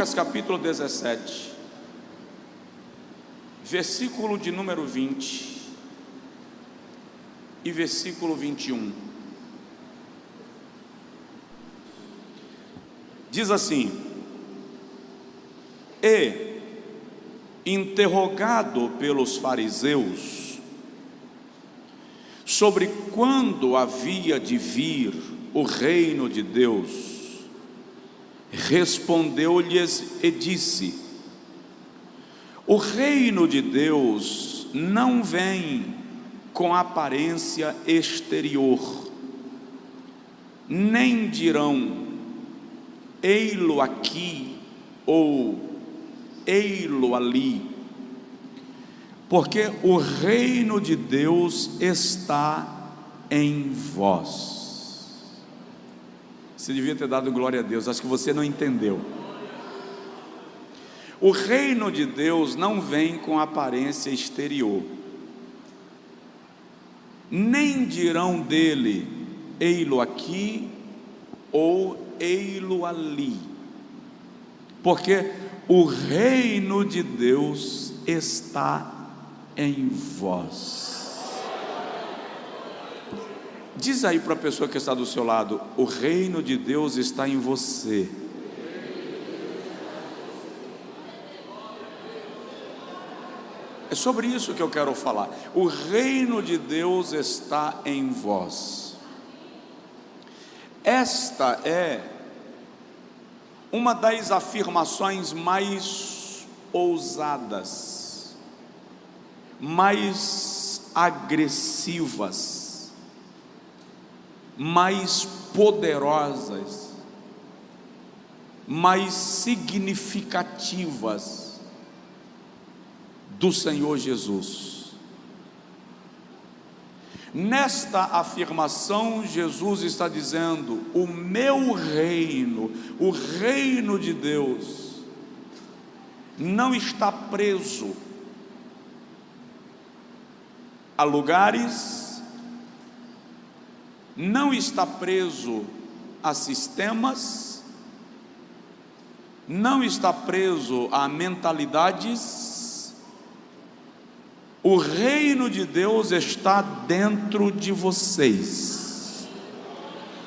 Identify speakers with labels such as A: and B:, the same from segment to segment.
A: Lucas capítulo 17, versículo de número 20 e versículo 21. Diz assim: E, interrogado pelos fariseus sobre quando havia de vir o reino de Deus, respondeu-lhes e disse: O reino de Deus não vem com aparência exterior, nem dirão ei-lo aqui ou ei-lo ali, porque o reino de Deus está em vós. Você devia ter dado glória a Deus, acho que você não entendeu. O reino de Deus não vem com aparência exterior, nem dirão dele ei-lo aqui ou ei-lo ali, porque o reino de Deus está em vós. Diz aí para a pessoa que está do seu lado: o reino de Deus está em você. É sobre isso que eu quero falar. O reino de Deus está em vós. Esta é uma das afirmações mais ousadas, mais agressivas, mais poderosas, mais significativas do Senhor Jesus. Nesta afirmação, Jesus está dizendo: o meu reino, o reino de Deus, não está preso a lugares, não está preso a sistemas, não está preso a mentalidades. O reino de Deus está dentro de vocês.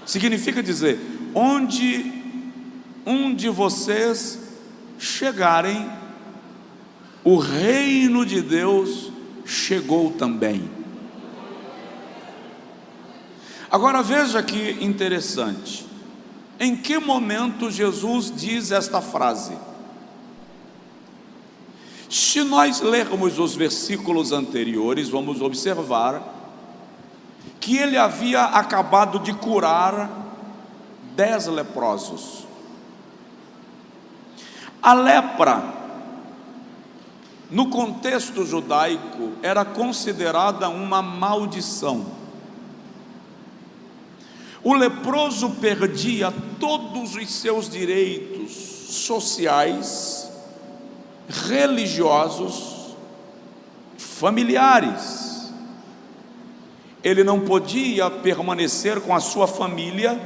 A: Significa dizer, onde um de vocês chegarem, o reino de Deus chegou também. Agora veja que interessante. Em que momento Jesus diz esta frase? Se nós lermos os versículos anteriores, vamos observar que ele havia acabado de curar 10 leprosos. A lepra, no contexto judaico, era considerada uma maldição. O leproso perdia todos os seus direitos sociais, religiosos, familiares. Ele não podia permanecer com a sua família,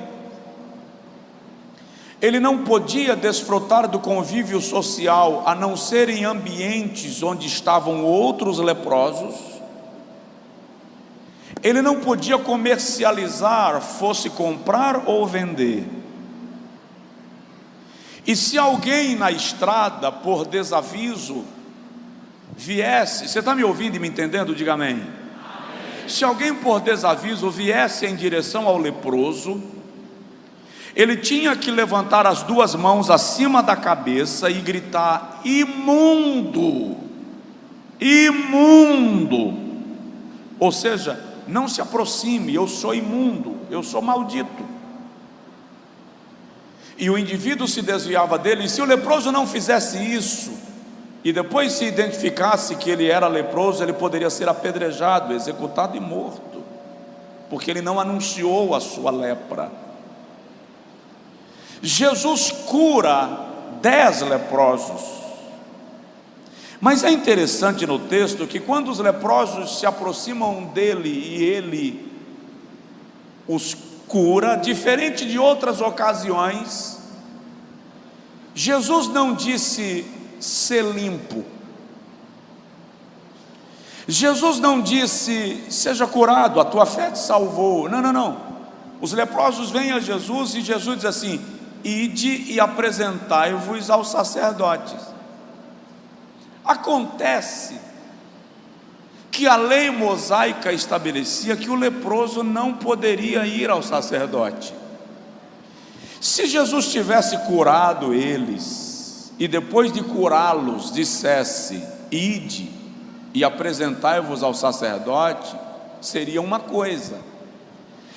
A: ele não podia desfrutar do convívio social, a não ser em ambientes onde estavam outros leprosos. Ele não podia comercializar, fosse comprar ou vender. E se alguém na estrada, por desaviso, viesse, você está me ouvindo e me entendendo? Diga amém. Amém. Se alguém por desaviso viesse em direção ao leproso, ele tinha que levantar as duas mãos acima da cabeça e gritar: imundo, imundo. Ou seja, não se aproxime, eu sou imundo, eu sou maldito. E o indivíduo se desviava dele. E se o leproso não fizesse isso, e depois se identificasse que ele era leproso, ele poderia ser apedrejado, executado e morto, porque ele não anunciou a sua lepra. Jesus cura 10 leprosos. Mas é interessante no texto que quando os leprosos se aproximam dele e ele os cura, diferente de outras ocasiões, Jesus não disse ser limpo. Jesus não disse seja curado, a tua fé te salvou. Não, não, não. Os leprosos vêm a Jesus e Jesus diz assim: ide e apresentai-vos aos sacerdotes. Acontece que a lei mosaica estabelecia que o leproso não poderia ir ao sacerdote. Se Jesus tivesse curado eles e depois de curá-los dissesse: ide e apresentai-vos ao sacerdote, seria uma coisa.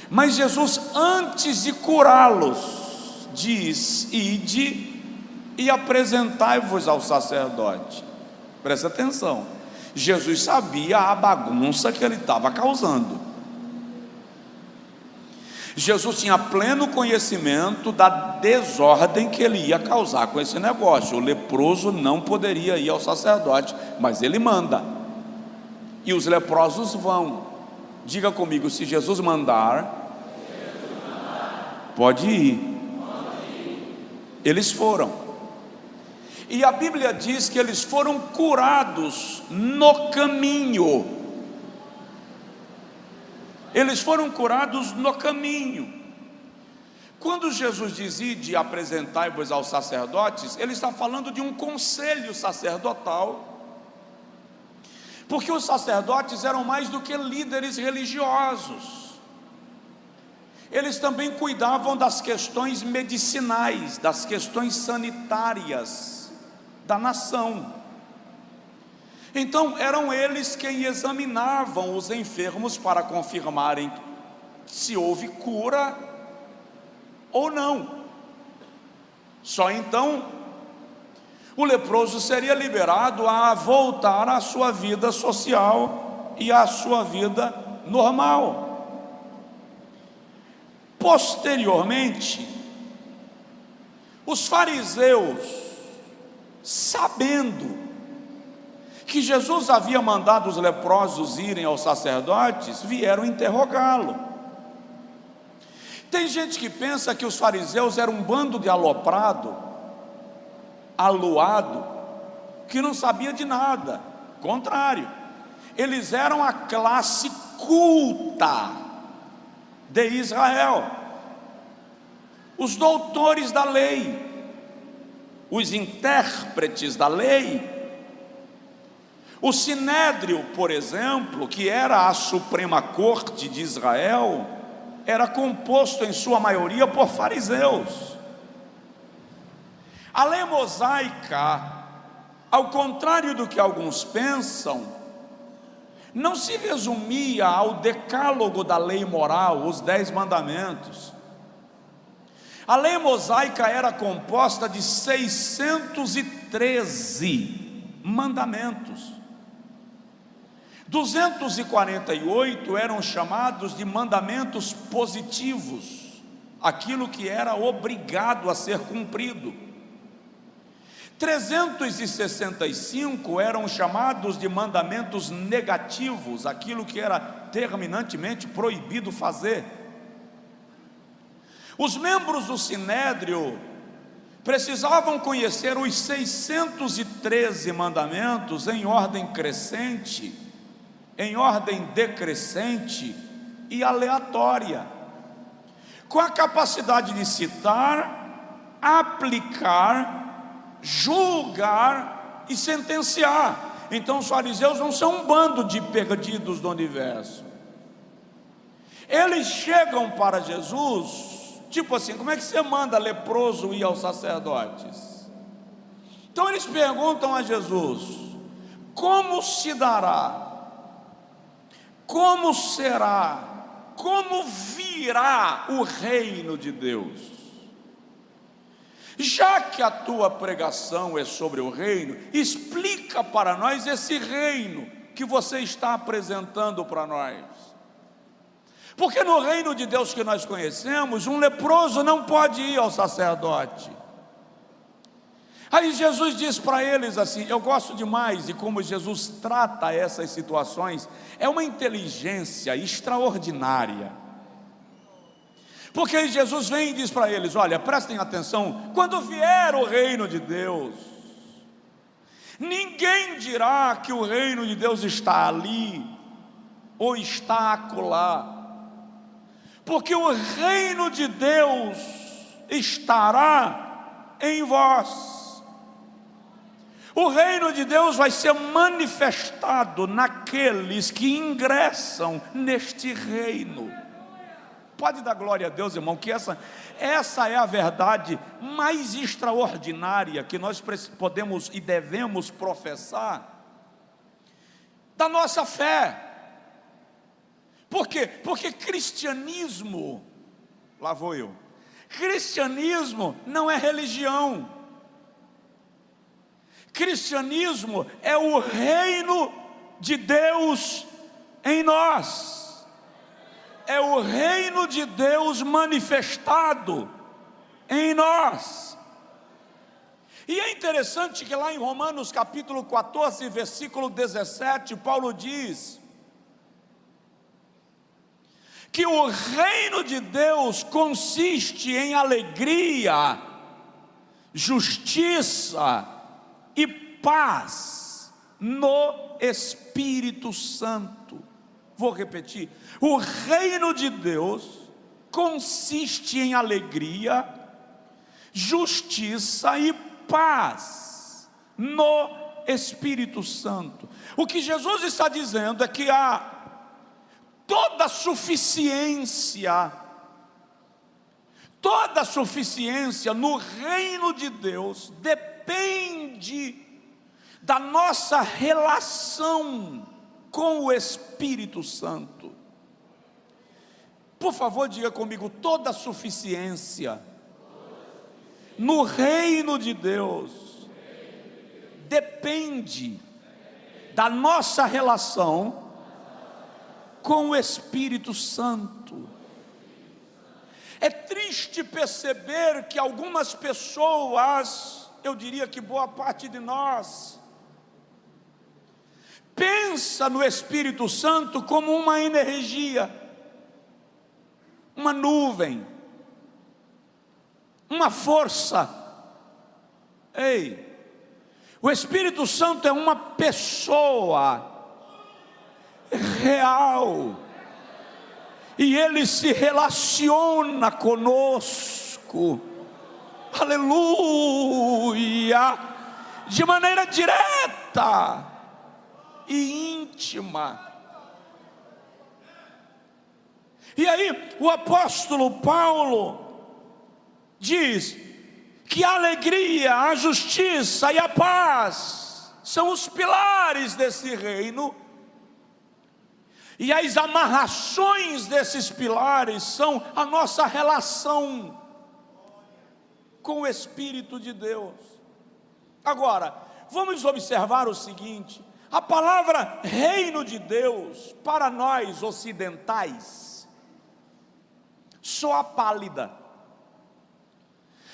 A: Mas Jesus, antes de curá-los, diz: ide e apresentai-vos ao sacerdote. Presta atenção, Jesus sabia a bagunça que ele estava causando. Jesus tinha pleno conhecimento da desordem que ele ia causar com esse negócio. O leproso não poderia ir ao sacerdote, mas ele manda, e os leprosos vão. Diga comigo: se Jesus mandar, pode ir. Eles foram, e a Bíblia diz que eles foram curados no caminho. Eles foram curados no caminho. Quando Jesus diz: ide e apresentai-vos aos sacerdotes, ele está falando de um conselho sacerdotal, porque os sacerdotes eram mais do que líderes religiosos. Eles também cuidavam das questões medicinais, das questões sanitárias da nação. Então eram eles quem examinavam os enfermos para confirmarem se houve cura ou não. Só então o leproso seria liberado a voltar à sua vida social e à sua vida normal. Posteriormente, os fariseus, sabendo que Jesus havia mandado os leprosos irem aos sacerdotes, vieram interrogá-lo. Tem gente que pensa que os fariseus eram um bando de aloprado, aluado, que não sabia de nada. Contrário, eles eram a classe culta de Israel, os doutores da lei, os intérpretes da lei. O Sinédrio, por exemplo, que era a Suprema Corte de Israel, era composto em sua maioria por fariseus. A lei mosaica, ao contrário do que alguns pensam, não se resumia ao decálogo da lei moral, os 10 mandamentos. A lei mosaica era composta de 613 mandamentos. 248 eram chamados de mandamentos positivos, aquilo que era obrigado a ser cumprido. 365 eram chamados de mandamentos negativos, aquilo que era terminantemente proibido fazer. Os membros do Sinédrio precisavam conhecer os 613 mandamentos em ordem crescente, em ordem decrescente e aleatória, com a capacidade de citar, aplicar, julgar e sentenciar. Então os fariseus não são um bando de perdidos do universo. Eles chegam para Jesus, tipo assim: como é que você manda leproso ir aos sacerdotes? Então eles perguntam a Jesus: como se dará? Como será? Como virá o reino de Deus? Já que a tua pregação é sobre o reino, explica para nós esse reino que você está apresentando para nós. Porque no reino de Deus que nós conhecemos, um leproso não pode ir ao sacerdote. Aí Jesus diz para eles assim, eu gosto demais de como Jesus trata essas situações, é uma inteligência extraordinária. Porque Jesus vem e diz para eles: olha, prestem atenção, quando vier o reino de Deus, ninguém dirá que o reino de Deus está ali ou está acolá, porque o reino de Deus estará em vós. O reino de Deus vai ser manifestado naqueles que ingressam neste reino. Pode dar glória a Deus, irmão, que essa é a verdade mais extraordinária que nós podemos e devemos professar da nossa fé. Por quê? Porque cristianismo, lá vou eu, cristianismo não é religião. Cristianismo é o reino de Deus em nós. É o reino de Deus manifestado em nós. E é interessante que lá em Romanos capítulo 14, versículo 17, Paulo diz que o reino de Deus consiste em alegria, justiça e paz no Espírito Santo. Vou repetir: o reino de Deus consiste em alegria, justiça e paz no Espírito Santo. O que Jesus está dizendo é que há toda suficiência no reino de Deus depende da nossa relação com o Espírito Santo. Por favor, diga comigo: toda suficiência no reino de Deus depende da nossa relação com o Espírito Santo. É triste perceber que algumas pessoas, eu diria que boa parte de nós, pensa no Espírito Santo como uma energia, uma nuvem, uma força. Ei, o Espírito Santo é uma pessoa real, e ele se relaciona conosco, aleluia, de maneira direta e íntima. E aí o apóstolo Paulo diz que a alegria, a justiça e a paz são os pilares desse reino, e as amarrações desses pilares são a nossa relação com o Espírito de Deus. Agora, vamos observar o seguinte: a palavra reino de Deus, para nós ocidentais, soa pálida,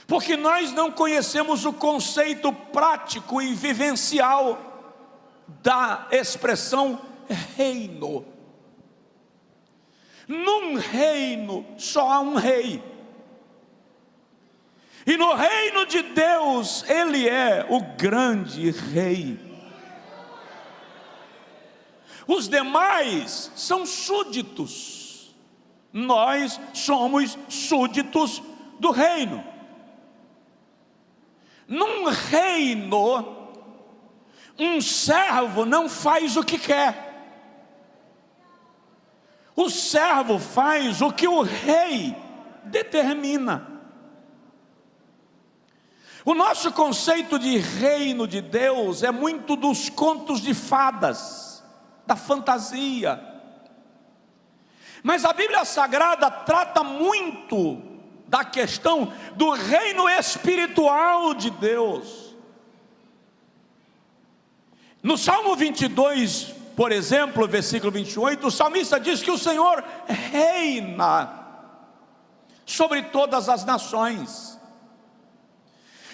A: porque nós não conhecemos o conceito prático e vivencial da expressão reino. Num reino só há um rei, e no reino de Deus ele é o grande rei. Os demais são súditos. Nós somos súditos do reino. Num reino, um servo não faz o que quer. O servo faz o que o rei determina. O nosso conceito de reino de Deus é muito dos contos de fadas, da fantasia. Mas a Bíblia Sagrada trata muito da questão do reino espiritual de Deus. No Salmo 22, por exemplo, versículo 28, o salmista diz que o Senhor reina sobre todas as nações.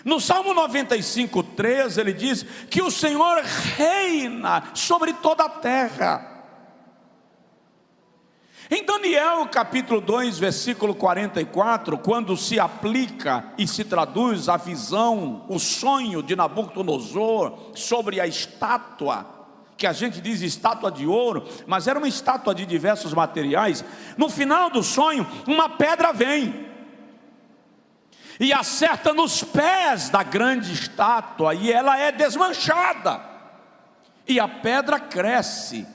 A: No Salmo 95, 3, ele diz que o Senhor reina sobre toda a terra. Em Daniel capítulo 2, versículo 44, quando se aplica e se traduz a visão, o sonho de Nabucodonosor sobre a estátua, que a gente diz estátua de ouro, mas era uma estátua de diversos materiais. No final do sonho, uma pedra vem e acerta nos pés da grande estátua, e ela é desmanchada, e a pedra cresce,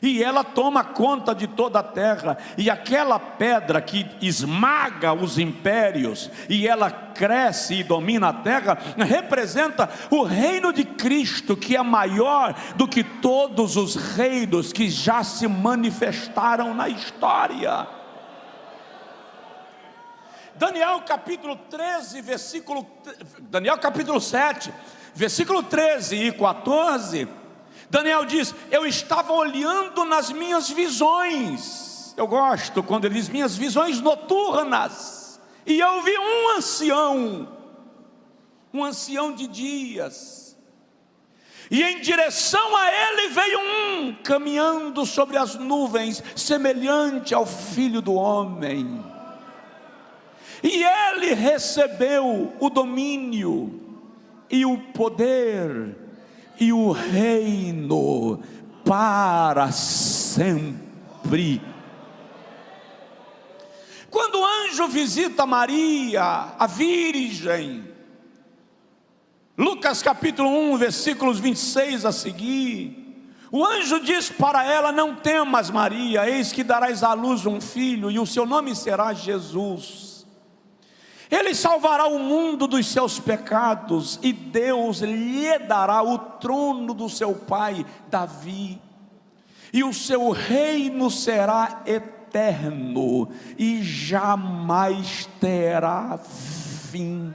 A: e ela toma conta de toda a terra. E aquela pedra que esmaga os impérios, e ela cresce e domina a terra, representa o reino de Cristo, que é maior do que todos os reinos que já se manifestaram na história. Daniel capítulo 7, versículo 13 e 14, Daniel diz: eu estava olhando nas minhas visões. Eu gosto quando ele diz minhas visões noturnas, e eu vi um ancião de dias, e em direção a ele veio um caminhando sobre as nuvens, semelhante ao Filho do Homem. E ele recebeu o domínio e o poder e o reino para sempre. Quando o anjo visita Maria, a virgem, Lucas capítulo 1, versículos 26 a seguir, o anjo diz para ela: não temas, Maria, eis que darás à luz um filho, e o seu nome será Jesus. Ele salvará o mundo dos seus pecados, e Deus lhe dará o trono do seu pai Davi, e o seu reino será eterno, e jamais terá fim.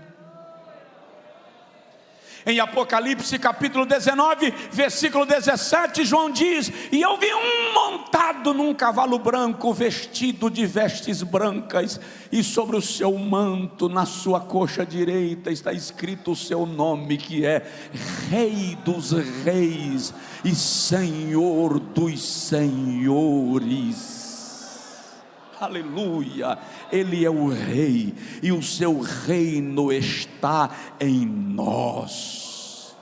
A: Em Apocalipse capítulo 19, versículo 17, João diz: e eu vi um montado num cavalo branco, vestido de vestes brancas, e sobre o seu manto, na sua coxa direita, está escrito o seu nome, que é Rei dos Reis e Senhor dos Senhores. Aleluia, Ele é o Rei, e o seu reino está em nós.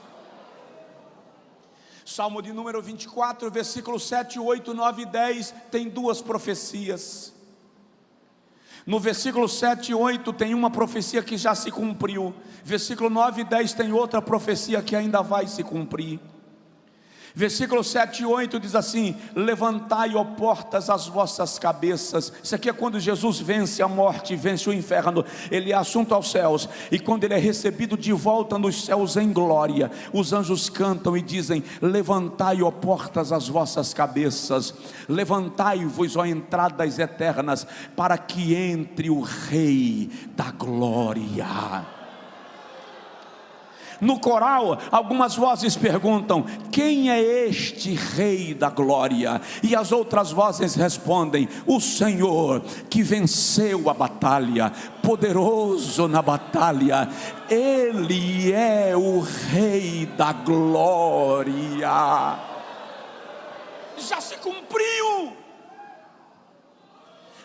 A: Salmo de número 24, versículos 7, 8, 9 e 10, tem duas profecias. No versículo 7 e 8 tem uma profecia que já se cumpriu. Versículo 9 e 10 tem outra profecia que ainda vai se cumprir. Versículo 7 e 8 diz assim: levantai, ó portas, as vossas cabeças. Isso aqui é quando Jesus vence a morte, vence o inferno. Ele é assunto aos céus, e quando ele é recebido de volta nos céus em glória, os anjos cantam e dizem: levantai, ó portas, as vossas cabeças, levantai-vos, ó entradas eternas, para que entre o Rei da glória. No coral, algumas vozes perguntam: quem é este Rei da glória? E as outras vozes respondem: o Senhor que venceu a batalha, poderoso na batalha, Ele é o Rei da glória. Já se cumpriu.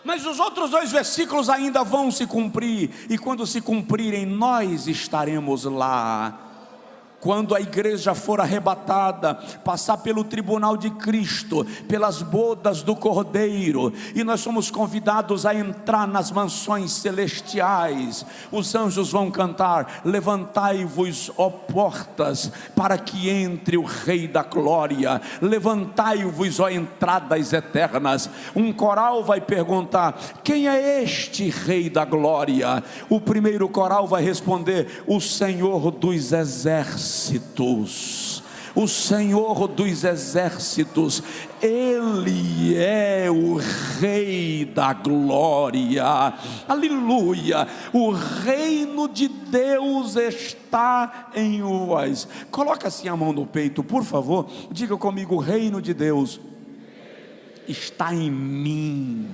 A: Mas os outros dois versículos ainda vão se cumprir, e quando se cumprirem, nós estaremos lá. Quando a igreja for arrebatada, passar pelo tribunal de Cristo, pelas bodas do Cordeiro, e nós somos convidados a entrar nas mansões celestiais, os anjos vão cantar: levantai-vos, ó portas, para que entre o Rei da glória, levantai-vos, ó entradas eternas. Um coral vai perguntar: quem é este Rei da glória? O primeiro coral vai responder: o Senhor dos exércitos. O Senhor dos exércitos, Ele é o Rei da glória. Aleluia. O reino de Deus está em vós. Coloca assim a mão no peito, por favor. Diga comigo: o reino de Deus está em mim.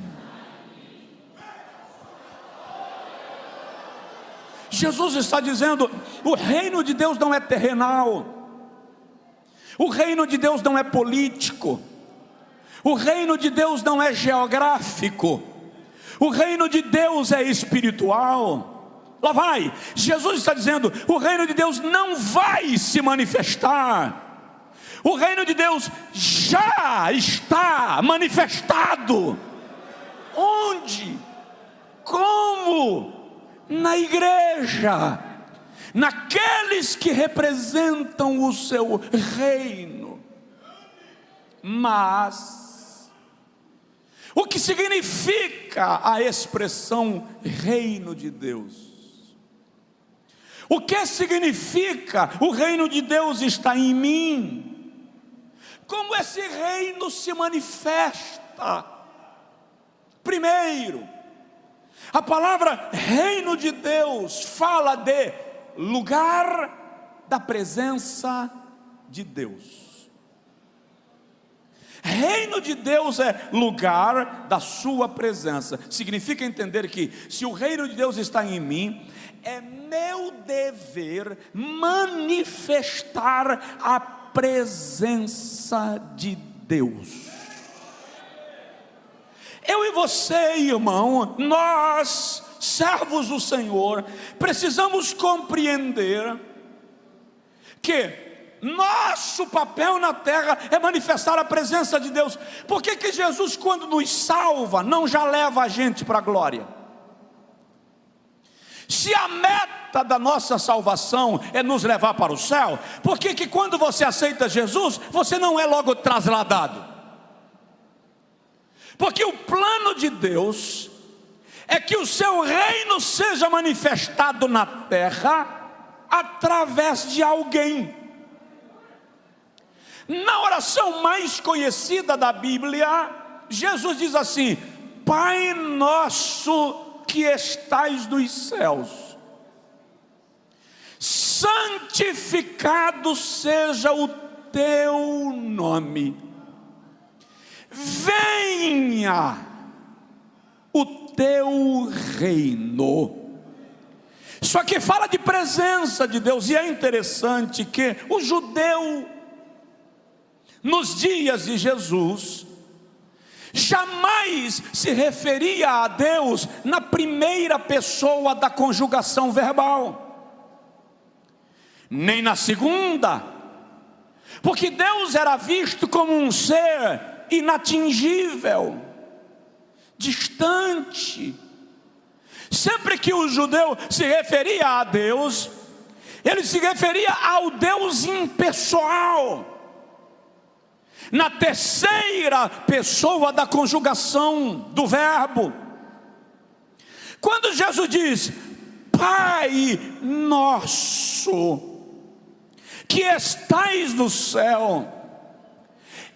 A: Jesus está dizendo: o reino de Deus não é terrenal, o reino de Deus não é político, o reino de Deus não é geográfico, o reino de Deus é espiritual. Lá vai, Jesus está dizendo: o reino de Deus não vai se manifestar, o reino de Deus já está manifestado. Onde? Como? Na igreja, naqueles que representam o seu reino. Mas o que significa a expressão reino de Deus? O que significa o reino de Deus está em mim? Como esse reino se manifesta? Primeiro, a palavra reino de Deus fala de lugar da presença de Deus. Reino de Deus é lugar da sua presença. Significa entender que se o reino de Deus está em mim, é meu dever manifestar a presença de Deus. Eu e você, irmão, nós, servos do Senhor, precisamos compreender que nosso papel na terra é manifestar a presença de Deus. Por que Jesus, quando nos salva, não já leva a gente para a glória? Se a meta da nossa salvação é nos levar para o céu, por que quando você aceita Jesus, você não é logo trasladado? Porque o plano de Deus é que o seu reino seja manifestado na terra através de alguém. Na oração mais conhecida da Bíblia, Jesus diz assim: Pai nosso que estais nos céus, santificado seja o teu nome, venha o teu reino. Só que fala de presença de Deus, e é interessante que o judeu, nos dias de Jesus, jamais se referia a Deus na primeira pessoa da conjugação verbal, nem na segunda, porque Deus era visto como um ser inatingível, distante. Sempre que o judeu se referia a Deus, ele se referia ao Deus impessoal, na terceira pessoa da conjugação do verbo. Quando Jesus diz Pai nosso que estais no céu,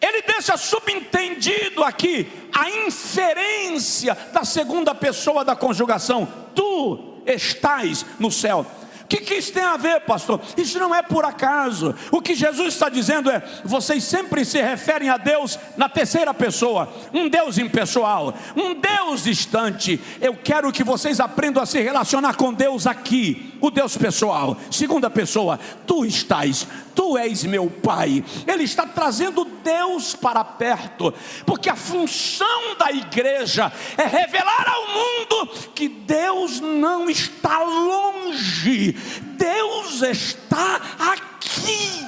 A: ele deixa subentendido aqui a inferência da segunda pessoa da conjugação: tu estás no céu. O que isso tem a ver, pastor? Isso não é por acaso. O que Jesus está dizendo é: vocês sempre se referem a Deus na terceira pessoa, um Deus impessoal, um Deus distante. Eu quero que vocês aprendam a se relacionar com Deus aqui, o Deus pessoal, segunda pessoa. Tu estás, tu és meu Pai. Ele está trazendo Deus para perto, porque a função da igreja é revelar ao mundo que Deus não está longe, Deus está aqui.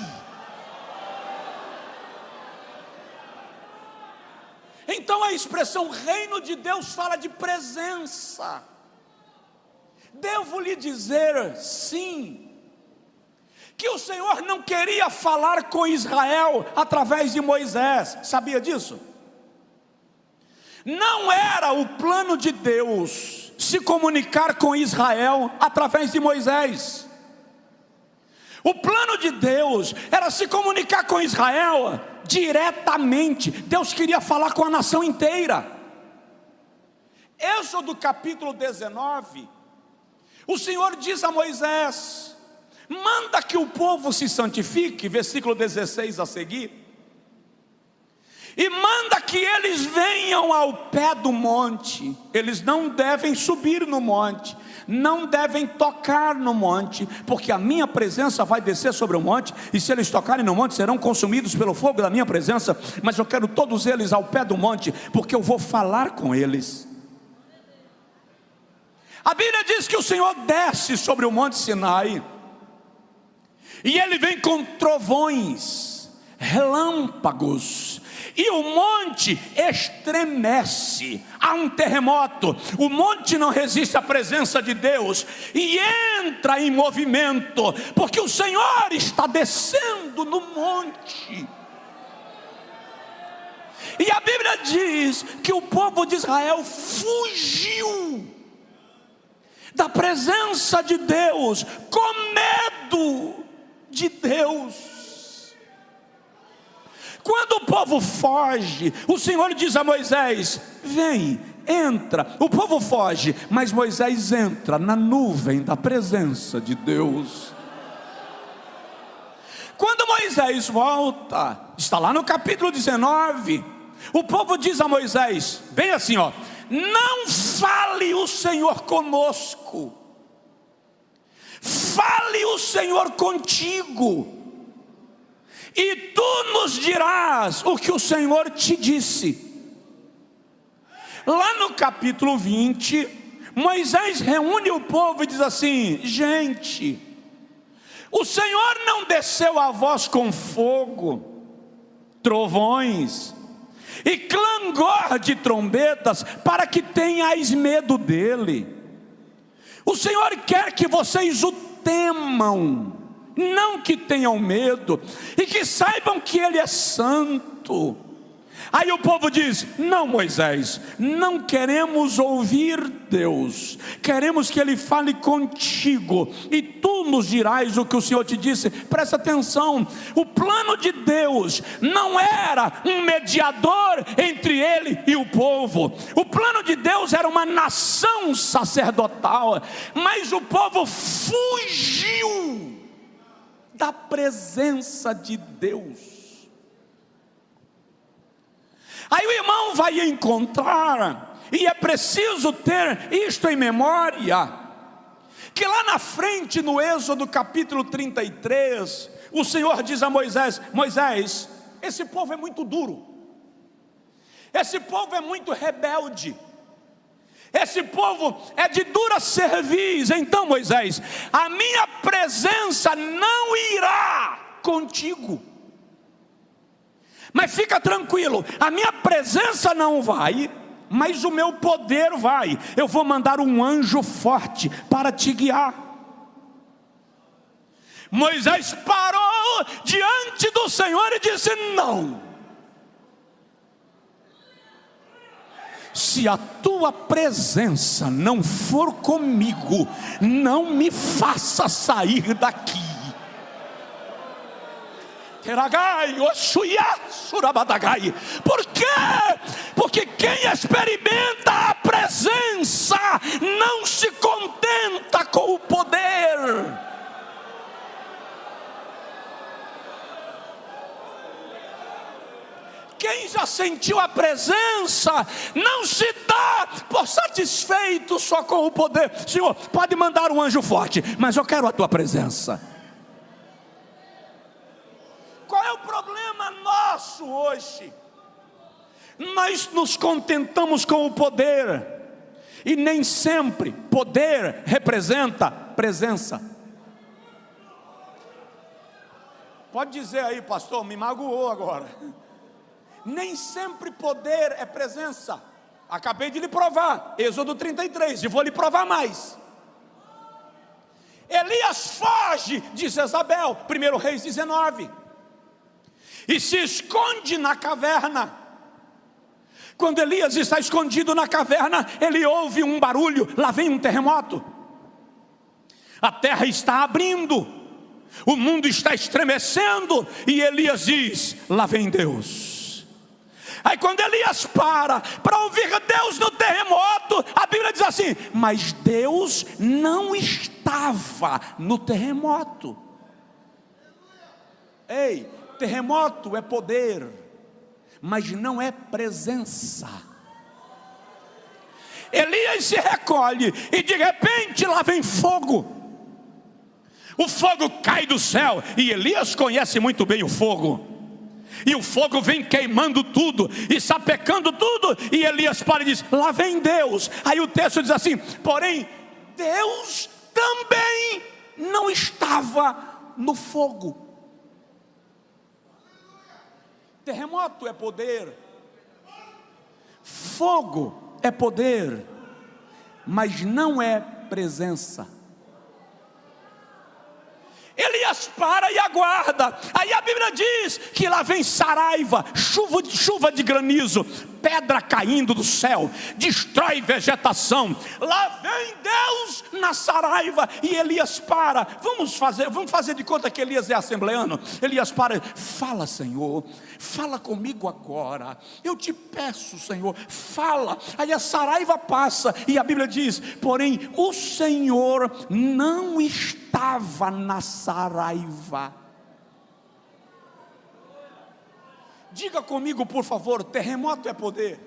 A: Então a expressão reino de Deus fala de presença. Devo lhe dizer, sim, que o Senhor não queria falar com Israel através de Moisés. Sabia disso? Não era o plano de Deus se comunicar com Israel através de Moisés. O plano de Deus era se comunicar com Israel diretamente. Deus queria falar com a nação inteira. Êxodo capítulo 19, o Senhor diz a Moisés: manda que o povo se santifique, versículo 16 a seguir, e manda que eles venham ao pé do monte. Eles não devem subir no monte, não devem tocar no monte, porque a minha presença vai descer sobre o monte, e se eles tocarem no monte, serão consumidos pelo fogo da minha presença. Mas eu quero todos eles ao pé do monte, porque eu vou falar com eles. A Bíblia diz que o Senhor desce sobre o monte Sinai, e Ele vem com trovões, relâmpagos, e o monte estremece, há um terremoto, o monte não resiste à presença de Deus, e entra em movimento, porque o Senhor está descendo no monte. E a Bíblia diz que o povo de Israel fugiu da presença de Deus, com medo de Deus. Quando o povo foge, o Senhor diz a Moisés: vem, entra. O povo foge, mas Moisés entra na nuvem da presença de Deus. Quando Moisés volta, está lá no capítulo 19, o povo diz a Moisés, bem assim, ó: não fale o Senhor conosco, fale o Senhor contigo, e tu nos dirás o que o Senhor te disse. Lá no capítulo 20, Moisés reúne o povo e diz assim: gente, o Senhor não desceu a vós com fogo, trovões e clangor de trombetas, para que tenhais medo dele. O Senhor quer que vocês o temam, não que tenham medo, e que saibam que Ele é santo. Aí o povo diz: não, Moisés, não queremos ouvir Deus, queremos que Ele fale contigo, e tu nos dirás o que o Senhor te disse. Presta atenção, o plano de Deus não era um mediador entre Ele e o povo. O plano de Deus era uma nação sacerdotal, mas o povo fugiu da presença de Deus. Aí o irmão vai encontrar, e é preciso ter isto em memória, que lá na frente, no Êxodo capítulo 33, o Senhor diz a Moisés: Moisés, esse povo é muito duro, esse povo é muito rebelde, esse povo é de dura cerviz. Então, Moisés, a minha presença não irá contigo, mas fica tranquilo, a minha presença não vai, mas o meu poder vai. Eu vou mandar um anjo forte para te guiar. Moisés parou diante do Senhor e disse: não, se a tua presença não for comigo, não me faça sair daqui. Por quê? Porque quem experimenta a presença não se contenta com o poder. Quem já sentiu a presença não se dá por satisfeito só com o poder. Senhor, pode mandar um anjo forte, mas eu quero a tua presença. Qual é o problema nosso hoje? Nós nos contentamos com o poder, e nem sempre poder representa presença. Pode dizer aí, pastor, me magoou agora. Nem sempre poder é presença. Acabei de lhe provar, Êxodo 33, e vou lhe provar mais. Elias foge de Jezabel, 1 Reis 19, e se esconde na caverna. Quando Elias está escondido na caverna, ele ouve um barulho, lá vem um terremoto. A terra está abrindo, o mundo está estremecendo, e Elias diz: lá vem Deus. Aí quando Elias para ouvir Deus no terremoto, a Bíblia diz assim: mas Deus não estava no terremoto. Ei, terremoto é poder, mas não é presença. Elias se recolhe e de repente lá vem fogo. O fogo cai do céu e Elias conhece muito bem o fogo. E o fogo vem queimando tudo e sapecando tudo. E Elias para e diz: lá vem Deus. Aí o texto diz assim: porém Deus também não estava no fogo. Terremoto é poder, fogo é poder, mas não é presença. Elias para e aguarda. Aí a Bíblia diz que lá vem saraiva, chuva de granizo, pedra caindo do céu, destrói vegetação. Lá vem Deus na saraiva e Elias para. Vamos fazer de conta que Elias é assembleano. Elias para: fala, Senhor, fala comigo agora. Eu te peço, Senhor, fala. Aí a saraiva passa e a Bíblia diz: porém o Senhor não estava na saraiva. Diga comigo, por favor: terremoto é poder,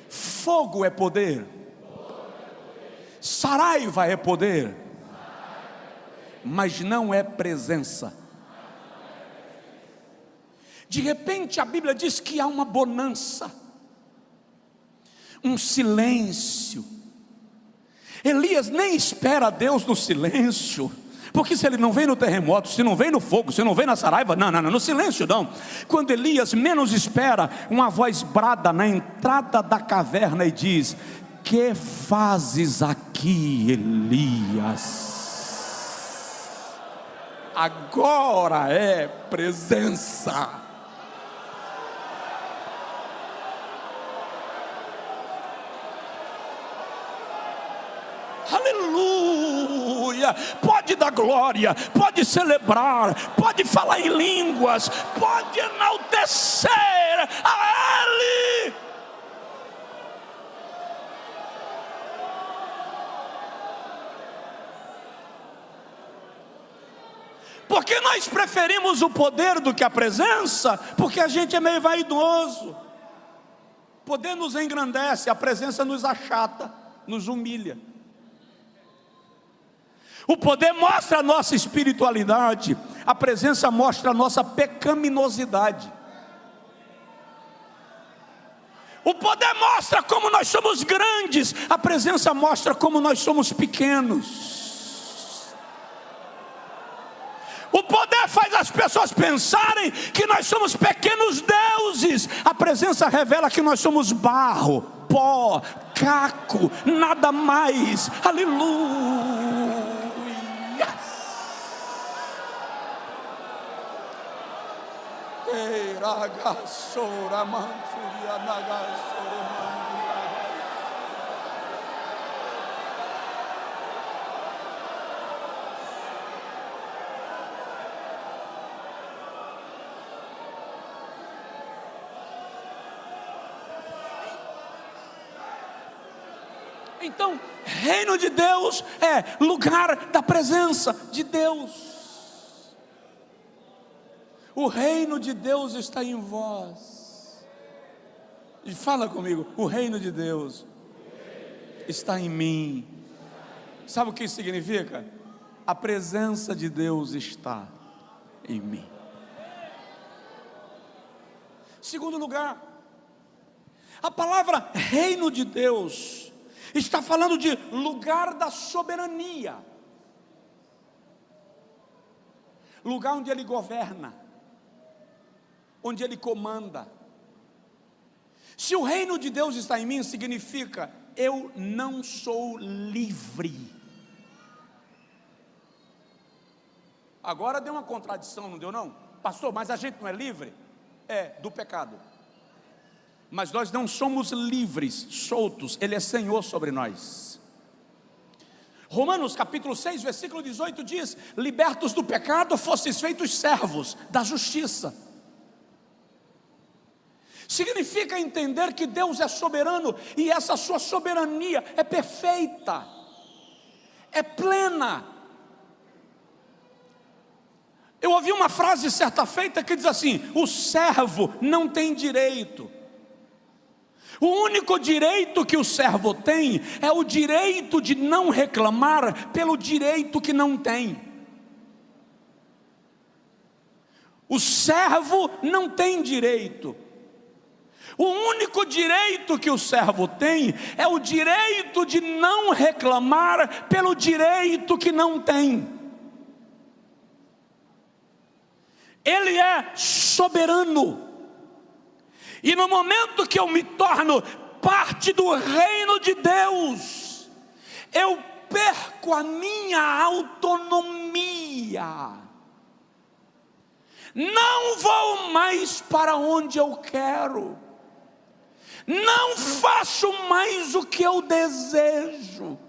A: fogo é poder, saraiva é poder, mas não é presença. De repente a Bíblia diz que há uma bonança, um silêncio. Elias nem espera Deus no silêncio, porque se ele não vem no terremoto, se não vem no fogo, se não vem na saraiva, não, no silêncio não. Quando Elias menos espera, uma voz brada na entrada da caverna e diz: que fazes aqui, Elias? Agora é presença. Aleluia! Pode dar glória, pode celebrar, pode falar em línguas, pode enaltecer a Ele. Porque nós preferimos o poder do que a presença? Porque a gente é meio vaidoso. O poder nos engrandece, a presença nos achata, nos humilha. O poder mostra a nossa espiritualidade, a presença mostra a nossa pecaminosidade. O poder mostra como nós somos grandes, a presença mostra como nós somos pequenos. O poder faz as pessoas pensarem que nós somos pequenos deuses, a presença revela que nós somos barro, pó, caco, nada mais. Aleluia! Então, reino de Deus é lugar da presença de Deus. O reino de Deus está em vós. E fala comigo: o reino de Deus está em mim. Sabe o que isso significa? A presença de Deus está em mim. Segundo lugar, a palavra reino de Deus está falando de lugar da soberania, lugar onde Ele governa, onde Ele comanda. Se o reino de Deus está em mim, significa eu não sou livre. Agora deu uma contradição, não deu não? Pastor, mas a gente não é livre? É, do pecado. Mas nós não somos livres, soltos. Ele é Senhor sobre nós. Romanos capítulo 6, versículo 18 diz: libertos do pecado, fostes feitos servos da justiça. Significa entender que Deus é soberano e essa sua soberania é perfeita, é plena. Eu ouvi uma frase certa feita que diz assim: o servo não tem direito, O único direito que o servo tem é o direito de não reclamar pelo direito que não tem. O servo não tem direito. O único direito que o servo tem é o direito de não reclamar pelo direito que não tem. Ele é soberano. E no momento que eu me torno parte do reino de Deus, eu perco a minha autonomia. Não vou mais para onde eu quero. Não faço mais o que eu desejo.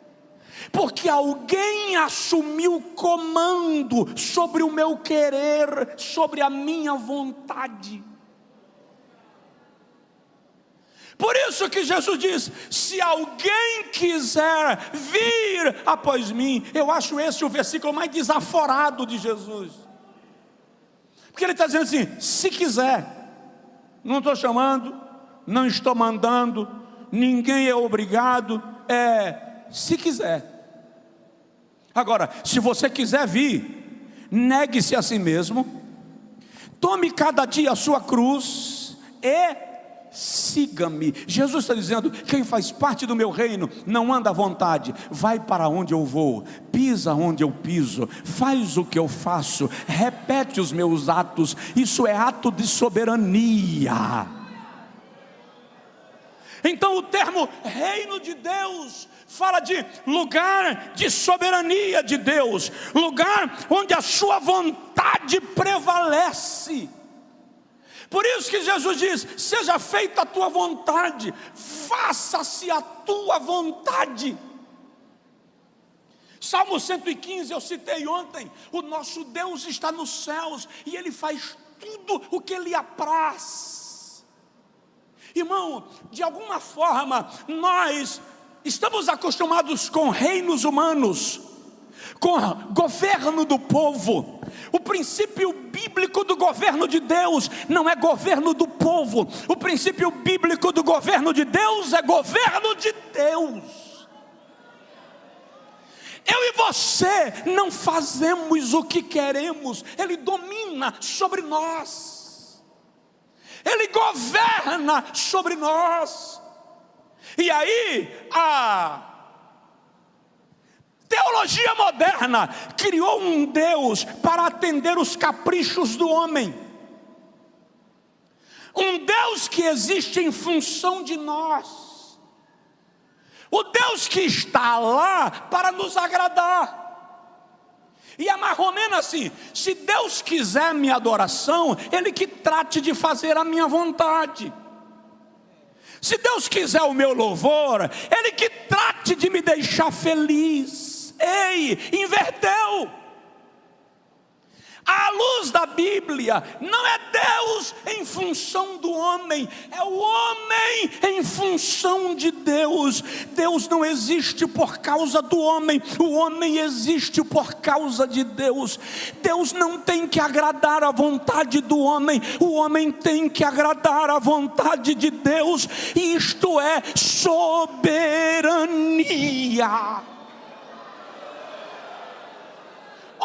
A: Porque alguém assumiu o comando sobre o meu querer, sobre a minha vontade. Por isso que Jesus diz: se alguém quiser vir após mim. Eu acho esse o versículo mais desaforado de Jesus, porque ele está dizendo assim: se quiser. Não estou chamando, não estou mandando, ninguém é obrigado, se quiser. Agora, se você quiser vir, negue-se a si mesmo, tome cada dia a sua cruz e siga-me. Jesus está dizendo: quem faz parte do meu reino não anda à vontade, vai para onde eu vou, pisa onde eu piso, faz o que eu faço, repete os meus atos. Isso é ato de soberania. Então o termo reino de Deus fala de lugar de soberania de Deus, lugar onde a sua vontade prevalece. Por isso que Jesus diz: seja feita a tua vontade, faça-se a tua vontade. Salmo 115 eu citei ontem: o nosso Deus está nos céus e Ele faz tudo o que lhe apraz. Irmão, de alguma forma nós estamos acostumados com reinos humanos, com governo do povo. O princípio bíblico do governo de Deus não é governo do povo. O princípio bíblico do governo de Deus é governo de Deus. Eu e você não fazemos o que queremos. Ele domina sobre nós. Ele governa sobre nós. E aí a teologia moderna criou um Deus para atender os caprichos do homem. Um Deus que existe em função de nós. O Deus que está lá para nos agradar. E é mais ou menos assim: se Deus quiser minha adoração, Ele que trate de fazer a minha vontade. Se Deus quiser o meu louvor, Ele que trate de me deixar feliz. Ei, inverteu. À luz da Bíblia, não é Deus em função do homem, é o homem em função de Deus. Deus não existe por causa do homem, o homem existe por causa de Deus. Deus não tem que agradar a vontade do homem, o homem tem que agradar a vontade de Deus. Isto é soberania.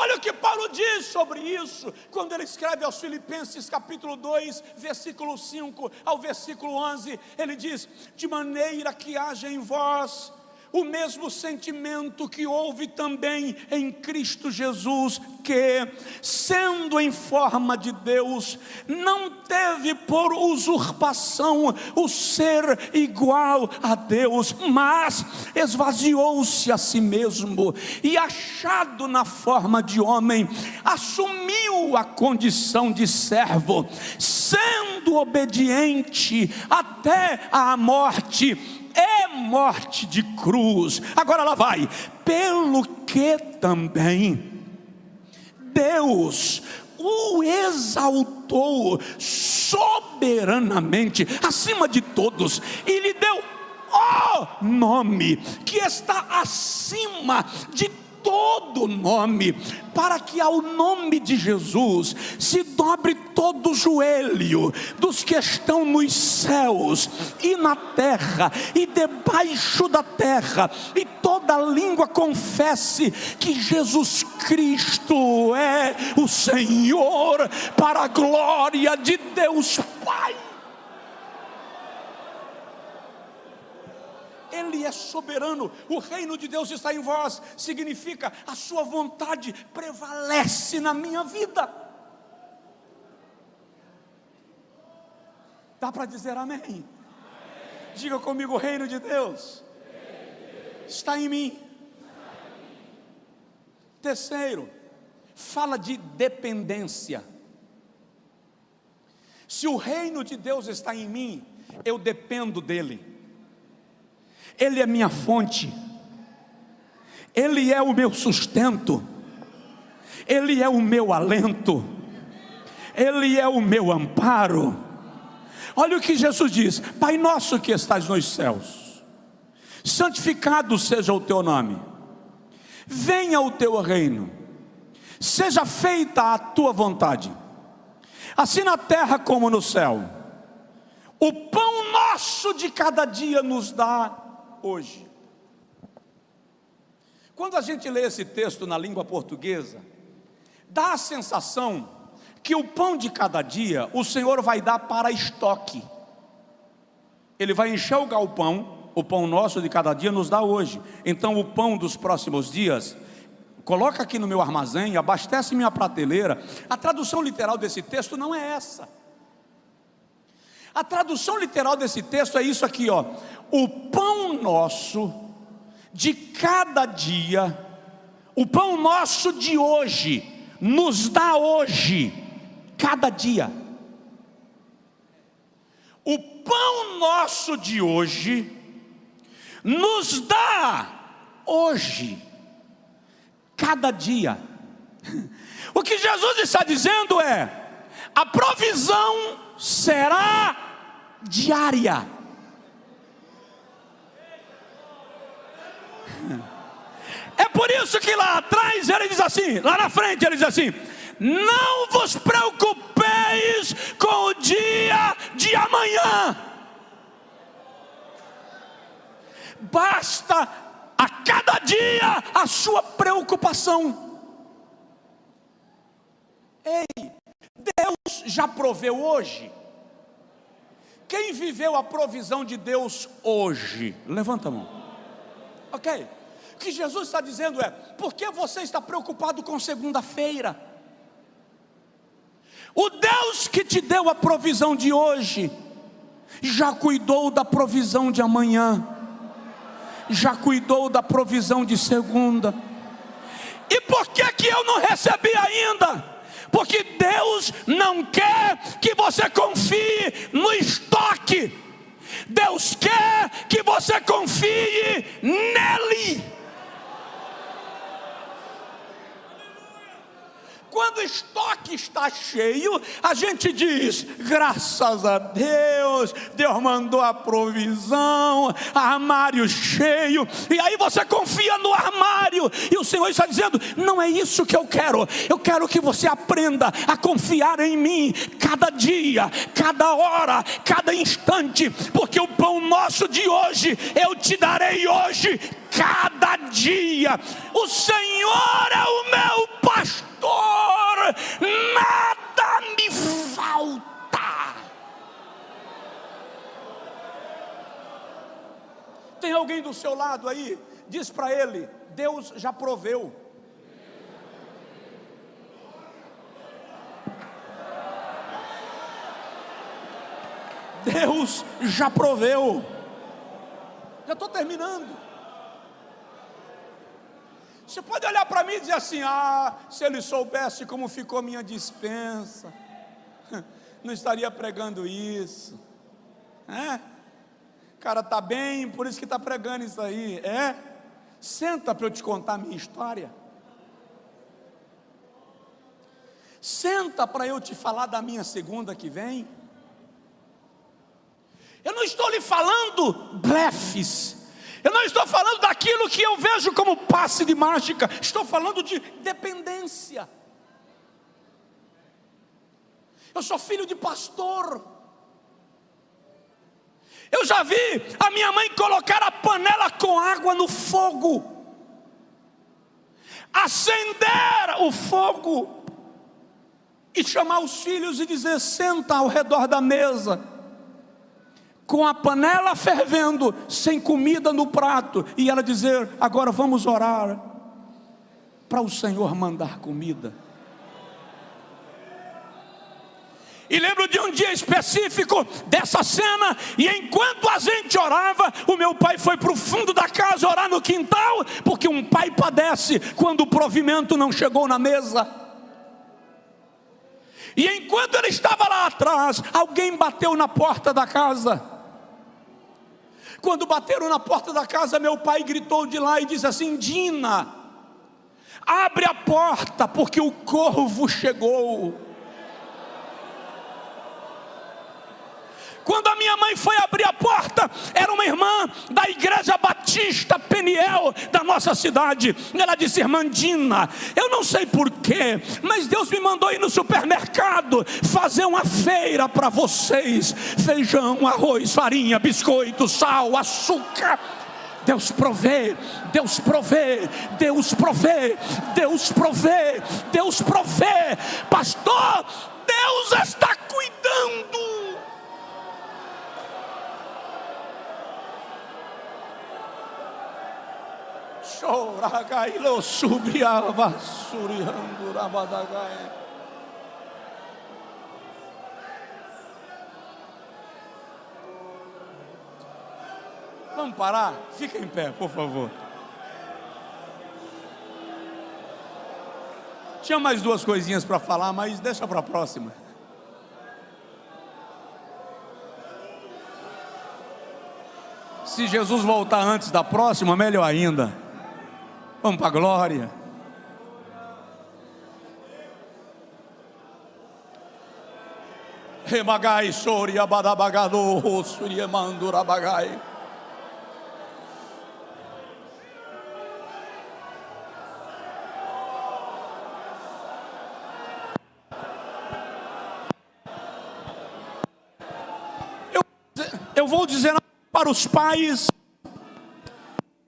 A: Olha o que Paulo diz sobre isso, quando ele escreve aos Filipenses capítulo 2, versículo 5 ao versículo 11, ele diz: de maneira que haja em vós o mesmo sentimento que houve também em Cristo Jesus, que, sendo em forma de Deus, não teve por usurpação o ser igual a Deus, mas esvaziou-se a si mesmo, e achado na forma de homem, assumiu a condição de servo, sendo obediente até a morte, morte de cruz. Agora lá vai: pelo que também Deus o exaltou soberanamente acima de todos e lhe deu o nome que está acima de
B: todo nome, para que ao nome de Jesus se dobre todo o joelho dos que estão nos céus e na terra e debaixo da terra, e toda língua confesse que Jesus Cristo é o Senhor, para a glória de Deus Pai. Ele é soberano, o reino de Deus está em vós, significa a sua vontade prevalece na minha vida. Dá para dizer amém? Amém? Diga comigo: o reino de Deus está em mim. Terceiro, fala de dependência. Se o reino de Deus está em mim, eu dependo dele. Ele é minha fonte, Ele é o meu sustento, Ele é o meu alento, Ele é o meu amparo. Olha o que Jesus diz: Pai nosso que estás nos céus, santificado seja o teu nome, venha o teu reino, seja feita a tua vontade, assim na terra como no céu. O pão nosso de cada dia nos dá hoje. Quando a gente lê esse texto na língua portuguesa, dá a sensação que o pão de cada dia o Senhor vai dar para estoque. Ele vai encher o galpão, o pão nosso de cada dia nos dá hoje. Então o pão dos próximos dias, coloca aqui no meu armazém, abastece minha prateleira. A tradução literal desse texto não é essa. A tradução literal desse texto é isso aqui, ó: o pão nosso de cada dia, o pão nosso de hoje, nos dá hoje, cada dia. O pão nosso de hoje, nos dá hoje, cada dia. O que Jesus está dizendo é: a provisão será diária. É por isso que lá atrás ele diz assim, lá na frente ele diz assim: não vos preocupeis com o dia de amanhã, basta a cada dia a sua preocupação. Ei, Deus já proveu hoje. Quem viveu a provisão de Deus hoje? Levanta a mão. Ok. O que Jesus está dizendo é: por que você está preocupado com segunda-feira? O Deus que te deu a provisão de hoje já cuidou da provisão de amanhã, já cuidou da provisão de segunda. E por que eu não recebi ainda? Porque Deus não quer que você confie no estoque. Deus quer que você confie nele. Quando o estoque está cheio, a gente diz: graças a Deus, Deus mandou a provisão, armário cheio. E aí você confia no armário. E o Senhor está dizendo: não é isso que eu quero que você aprenda a confiar em mim, cada dia, cada hora, cada instante. Porque o pão nosso de hoje, eu te darei hoje, cada dia. O Senhor é o meu pastor, nada me falta. Tem alguém do seu lado aí? Diz para ele: Deus já proveu. Deus já proveu. Já estou terminando. Você pode olhar para mim e dizer assim: ah, se ele soubesse como ficou minha dispensa, não estaria pregando isso. O cara está bem, por isso que está pregando isso aí. Senta para eu te contar a minha história. Senta para eu te falar da minha segunda que vem. Eu não estou lhe falando blefes, Eu não estou falando daquilo que eu vejo como passe de mágica. Estou falando de dependência. Eu sou filho de pastor. Eu já vi a minha mãe colocar a panela com água no fogo, acender o fogo e chamar os filhos e dizer: senta ao redor da mesa, com a panela fervendo, sem comida no prato, e ela dizer: agora vamos orar para o Senhor mandar comida. E lembro de um dia específico dessa cena, e enquanto a gente orava, o meu pai foi para o fundo da casa orar no quintal, porque um pai padece quando o provimento não chegou na mesa. E enquanto ele estava lá atrás, alguém bateu na porta da casa. Quando bateram na porta da casa, meu pai gritou de lá e disse assim: Dina, abre a porta, porque o corvo chegou. Quando a minha mãe foi abrir a porta, era uma irmã da igreja Batista Peniel da nossa cidade. Ela disse: irmã Dina, eu não sei porquê, mas Deus me mandou ir no supermercado fazer uma feira para vocês: feijão, arroz, farinha, biscoito, sal, açúcar. Deus provê, Deus provê, Deus provê, Deus provê, Deus provê. Pastor, Deus está cuidando. Choragailo subiava suriando rabadagai. Vamos parar? Fica em pé, por favor. Tinha mais duas coisinhas para falar, mas deixa para a próxima. Se Jesus voltar antes da próxima, melhor ainda. Vamos para a glória. Remagai soria badabagado suria mandurabagai. Eu vou dizer para os pais,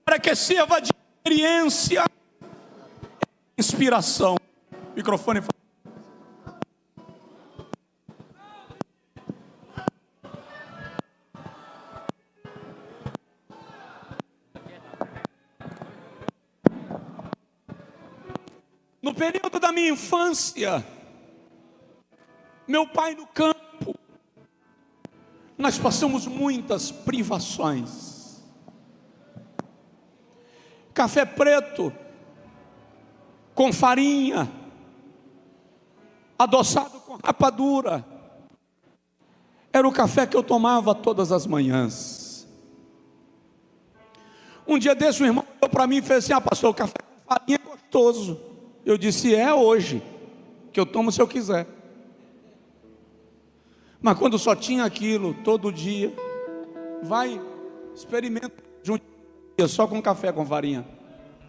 B: para que sirva de experiência, inspiração. Microfone. No período da minha infância, meu pai no campo, nós passamos muitas privações. Café preto, com farinha, adoçado com rapadura, era o café que eu tomava todas as manhãs. Um dia desse, um irmão falou para mim e fez assim: pastor, o café com farinha é gostoso. Eu disse: é hoje, que eu tomo se eu quiser. Mas quando só tinha aquilo todo dia, vai, experimenta junto, só com café com farinha,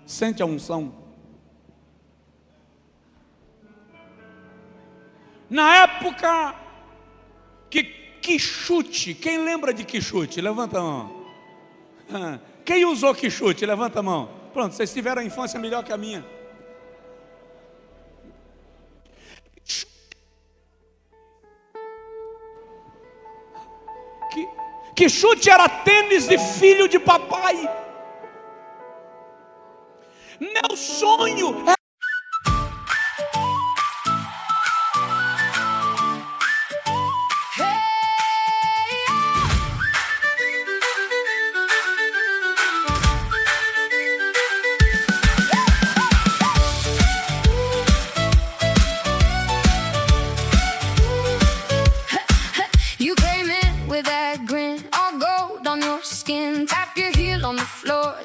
B: sente a unção. Na época que quichute, quem lembra de quichute? Levanta a mão. Quem usou quichute? Levanta a mão. Pronto, vocês tiveram a infância melhor que a minha. Quichute era tênis de filho de papai. Meu sonho é...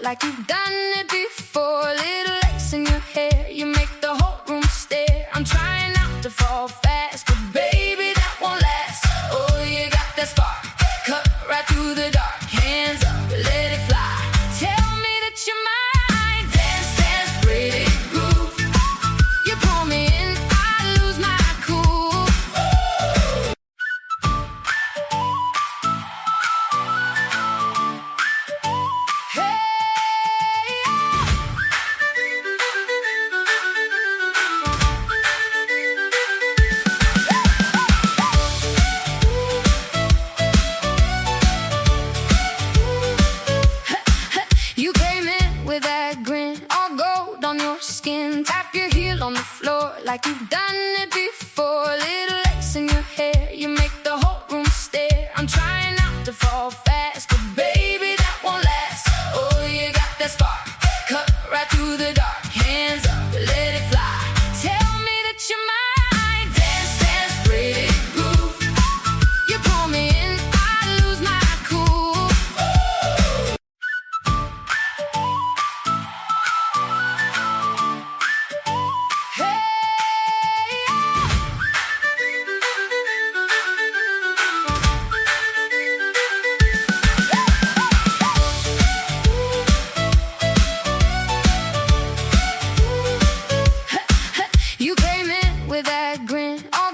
C: like you've done it before. Little lace in your hair, you make the whole room stare. I'm trying not to fall fast, but baby, that won't last. Oh, you got that spark, cut right through the dark. Hands up, let it fly.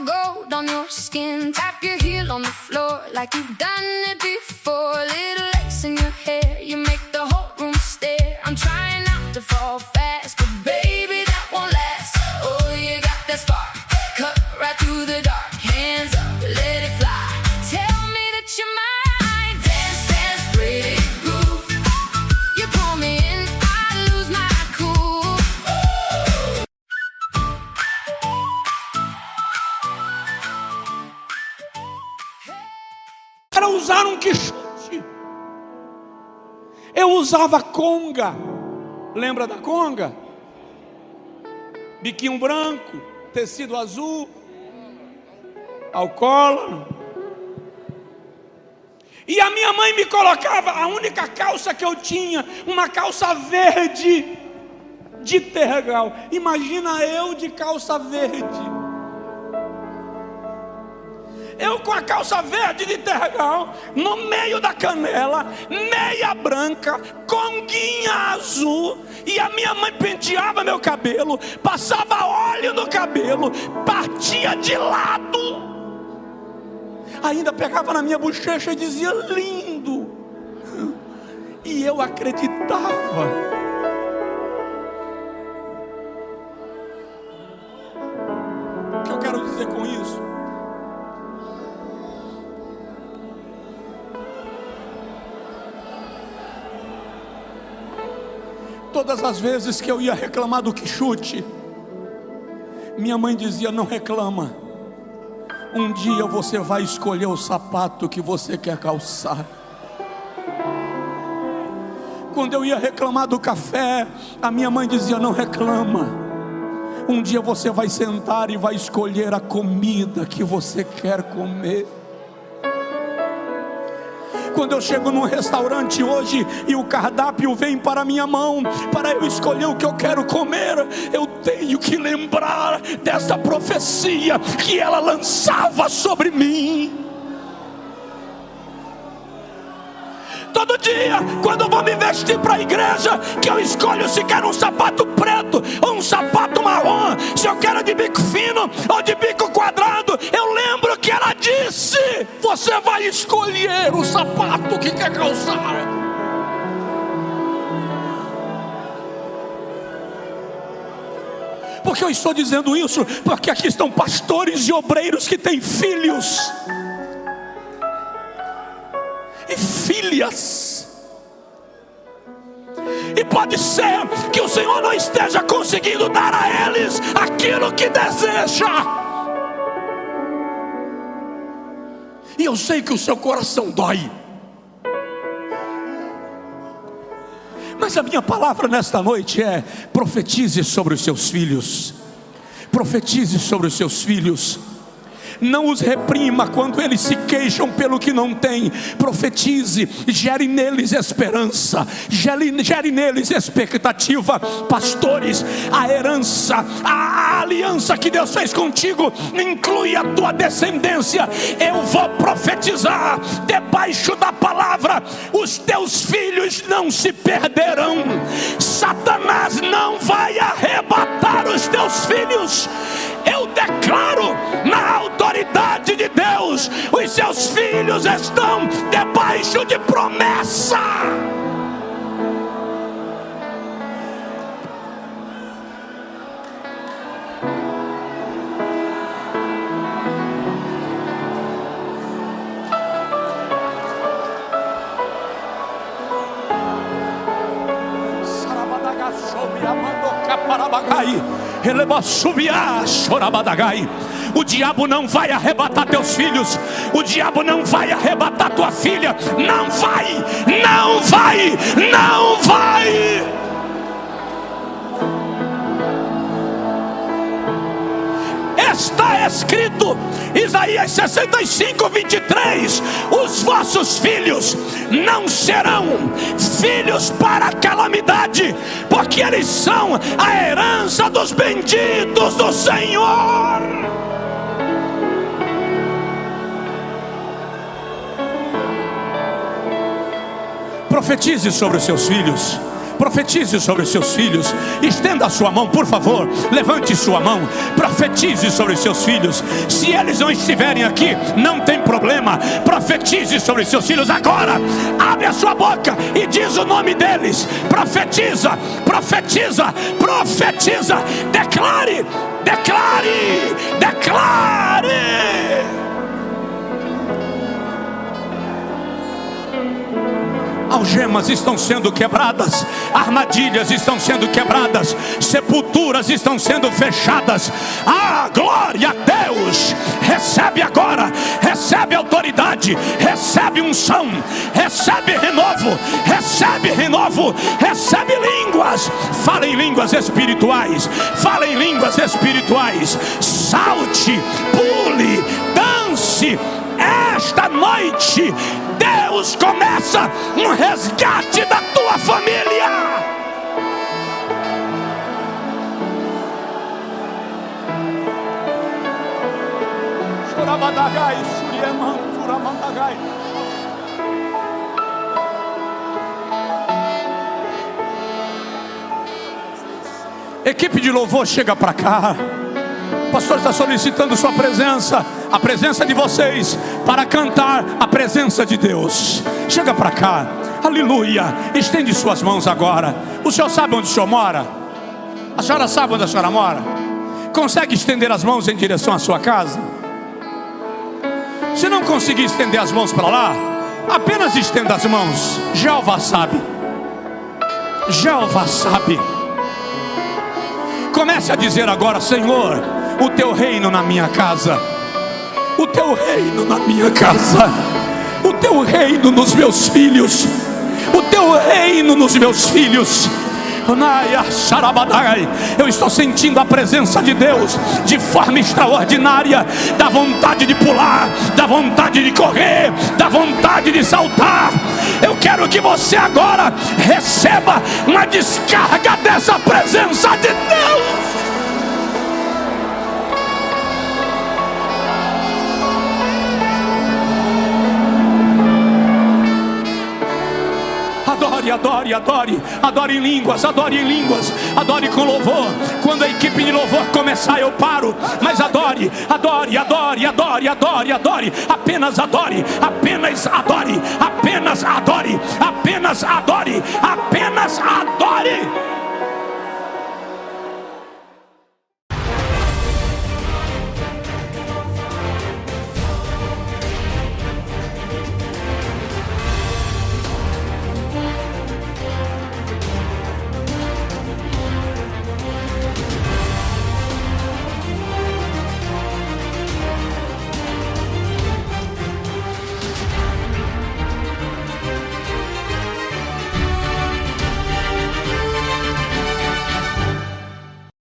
C: gold on your skin. Tap your heel on the floor like you've done it before. Little lace in your hair, you make the whole room stare. I'm trying not to fall fast, but baby, that won't last. Oh, you got that spark, cut right through the dark. Hands up, let it fly. Tell me that you're mine. Dance, dance, pretty groove. You pull me in, I lose my cool.
B: Era usar um quichute. Eu usava conga. Lembra da conga? Biquinho branco, tecido azul, alcoólatra. E a minha mãe me colocava a única calça que eu tinha, uma calça verde de tergal. Imagina eu de calça verde. Eu com a calça verde de tergal, no meio da canela, meia branca, conguinha azul. E a minha mãe penteava meu cabelo, passava óleo no cabelo, partia de lado. Ainda pegava na minha bochecha e dizia lindo. E eu acreditava. O que eu quero dizer com isso? Todas as vezes que eu ia reclamar do quichute, minha mãe dizia: não reclama. Um dia você vai escolher o sapato que você quer calçar. Quando eu ia reclamar do café, a minha mãe dizia: não reclama. Um dia você vai sentar e vai escolher a comida que você quer comer. Quando eu chego num restaurante hoje e o cardápio vem para a minha mão, para eu escolher o que eu quero comer, eu tenho que lembrar dessa profecia que ela lançava sobre mim. Todo dia, quando eu vou me vestir para a igreja, que eu escolho se quero um sapato preto ou um sapato marrom, se eu quero de bico fino ou de bico quadrado, eu lembro que ela disse: você vai escolher o sapato que quer calçar. Por que eu estou dizendo isso? Porque aqui estão pastores e obreiros que têm filhos e filhas, e pode ser que o Senhor não esteja conseguindo dar a eles aquilo que deseja. E eu sei que o seu coração dói, mas a minha palavra nesta noite é: profetize sobre os seus filhos. Profetize sobre os seus filhos. Não os reprima quando eles se queixam pelo que não têm. Profetize, gere neles esperança, gere neles expectativa. Pastores, a herança, a aliança que Deus fez contigo inclui a tua descendência. Eu vou profetizar debaixo da palavra: os teus filhos não se perderão. Satanás não vai arrebatar os teus filhos. Eu declaro na autoridade de Deus: os seus filhos estão debaixo de promessa. O diabo não vai arrebatar teus filhos. O diabo não vai arrebatar tua filha. Não vai, não vai, não vai. Está escrito, Isaías 65:23: os vossos filhos não serão filhos para a calamidade, porque eles são a herança dos benditos do Senhor. Profetize sobre os seus filhos. Profetize sobre os seus filhos. Estenda a sua mão, por favor. Levante sua mão. Profetize sobre os seus filhos. Se eles não estiverem aqui, não tem problema. Profetize sobre os seus filhos agora. Abre a sua boca e diz o nome deles. Profetiza, profetiza, profetiza. Declare, declare, declare. Algemas estão sendo quebradas, armadilhas estão sendo quebradas, sepulturas estão sendo fechadas. Ah, glória a Deus! Recebe agora, recebe autoridade, recebe unção, recebe renovo, recebe línguas. Fala em línguas espirituais, fala em línguas espirituais. Salte, pule, dance. Esta noite Deus começa um resgate da tua família. Equipe de louvor, chega para cá. O pastor está solicitando sua presença, a presença de vocês, para cantar a presença de Deus. Chega para cá, aleluia. Estende suas mãos agora. O senhor sabe onde o senhor mora? A senhora sabe onde a senhora mora? Consegue estender as mãos em direção à sua casa? Se não conseguir estender as mãos para lá, apenas estenda as mãos. Jeová sabe. Jeová sabe. Comece a dizer agora: Senhor, o teu reino na minha casa, o teu reino na minha casa, o teu reino nos meus filhos, o teu reino nos meus filhos. Eu estou sentindo a presença de Deus de forma extraordinária. Dá vontade de pular, dá vontade de correr, dá vontade de saltar. Eu quero que você agora receba uma descarga dessa presença de Deus. Adore, adore, adore, adore em línguas, adore em línguas, adore com louvor. Quando a equipe de louvor começar, eu paro, mas adore, adore, adore, adore, adore, adore, apenas adore, apenas adore, apenas adore, apenas adore, apenas adore.